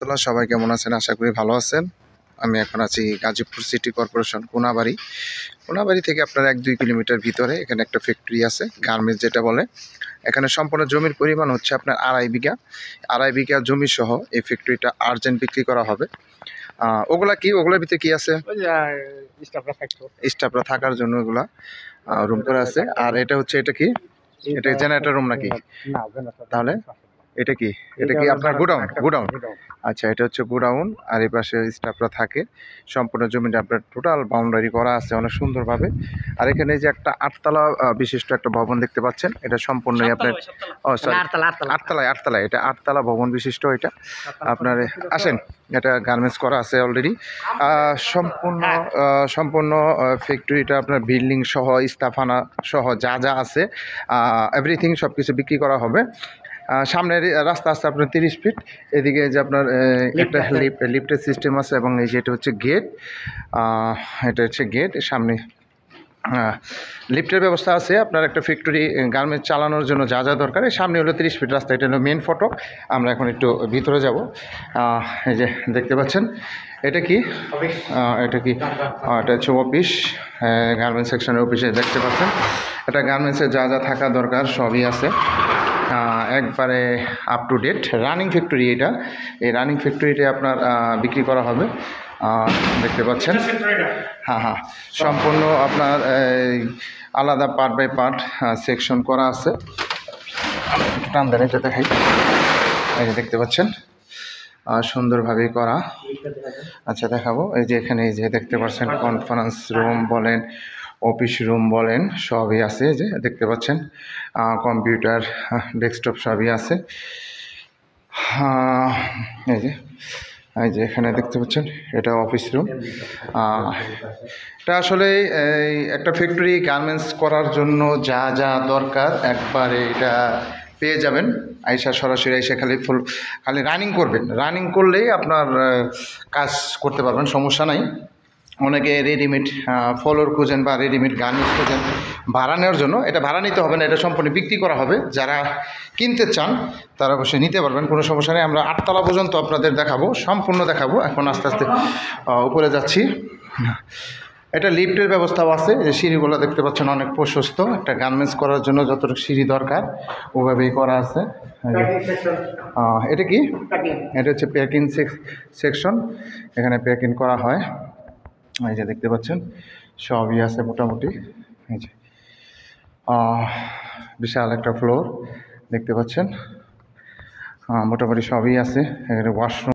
রহমতুল্লাহ। সবাই কেমন আছেন? আশা করি ভালো আছেন। আমি এখন আছি গাজীপুর সিটি কর্পোরেশন কোনাবাড়ি থেকে আপনার 1-2 কিলোমিটার ভিতরে এখানে একটা ফ্যাক্টরি আছে, গার্মেন্টস যেটা বলে। এখানে সম্পূর্ণ জমির পরিমাণ হচ্ছে আপনার 2.5 বিঘা জমি সহ এই ফ্যাক্টরিটা আর্জেন্ট বিক্রি করা হবে। ওগুলোর ভিতরে কি আছে? স্টাফরা থাকার জন্য ওগুলা রুম করা আছে। আর এটা হচ্ছে, এটা কি, এটা জেনারেটর রুম নাকি? তাহলে এটা কি আপনার গোডাউন? আচ্ছা, এটা হচ্ছে গোডাউন। আর এই পাশে স্টাফরা থাকে। সম্পূর্ণ জমিটা আপনার টোটাল বাউন্ডারি করা আছে অনেক সুন্দরভাবে। আর এখানে যে একটা 8তলা বিশিষ্ট একটা ভবন দেখতে পাচ্ছেন, এটা সম্পূর্ণই আপনার আটতলা। এটা 8তলা ভবন বিশিষ্ট। এটা আপনার আসেন, এটা গার্মেন্টস করা আছে অলরেডি। সম্পূর্ণ ফ্যাক্টরিটা আপনার বিল্ডিং সহ, স্থাপনা সহ যা আছে এভরিথিং সব কিছু বিক্রি করা হবে। সামনের রাস্তা আছে আপনার 30 ফিট। এদিকে যে আপনার একটা লিফটের সিস্টেম আছে, এবং এই যে এটা হচ্ছে গেট। সামনে লিফটের ব্যবস্থা আছে। আপনার একটা ফ্যাক্টরি গার্মেন্টস চালানোর জন্য যা দরকার, সামনে হলো 30 ফিট রাস্তা। এটা হলো মেন ফটক। আমরা এখন একটু ভিতরে যাব। এই যে দেখতে পাচ্ছেন, এটা কি এটা হচ্ছে অফিস, গার্মেন্টস সেকশনের অফিসে দেখতে পাচ্ছেন। এটা গার্মেন্টসে যা থাকা দরকার সবই আছে, একবারে up to date. Running factory এটা। এই রানিং ফ্যাক্টরিটা আপনার বিক্রি করা হবে, দেখতে পাচ্ছেন। হ্যাঁ, সম্পূর্ণ আপনার আলাদা পার্ট বাই পার্ট সেকশন করা আছে। টান দেন, এটা দেখাই। এই যে দেখতে পাচ্ছেন, সুন্দরভাবে করা। আচ্ছা, দেখাবো। এই যে এখানে এই যে দেখতে পাচ্ছেন, কনফারেন্স রুম বলেন, অফিস রুম বলেন, সবই আছে। যে দেখতে পাচ্ছেন, কম্পিউটার, ডেস্কটপ সবই আছে। এই যে এখানে দেখতে পাচ্ছেন, এটা অফিস রুম। এটা আসলে এই একটা ফ্যাক্টরি গার্মেন্টস করার জন্য যা দরকার একবারে এটা পেয়ে যাবেন। সরাসরি খালি রানিং করবেন। রানিং করলেই আপনার কাজ করতে পারবেন, সমস্যা নাই। অনেকে রেডিমেড ফ্লোর খুঁজেন বা রেডিমেড গার্মেন্টস খুঁজেন ভাড়া নেওয়ার জন্য। এটা ভাড়া নিতে হবে না, এটা সম্পূর্ণ বিক্রি করা হবে। যারা কিনতে চান তারা অবশ্যই নিতে পারবেন, কোনো সমস্যা নেই। আমরা 8তলা পর্যন্ত আপনাদের দেখাবো, সম্পূর্ণ দেখাবো। এখন আস্তে আস্তে উপরে যাচ্ছি। এটা লিফটের ব্যবস্থাও আছে। যে সিঁড়িগুলো দেখতে পাচ্ছেন অনেক প্রশস্ত। একটা গার্মেন্টস করার জন্য যতটুকু সিঁড়ি দরকার ওভাবেই করা আছে। এটা কি? এটা হচ্ছে প্যাকিং সেকশন। এখানে প্যাকিং করা হয়। এই যে দেখতে পাচ্ছেন, সবই আছে মোটামুটি। এই যে বিশাল একটা ফ্লোর দেখতে পাচ্ছেন, মোটামুটি সবই আছে। এখানে ওয়াশরুম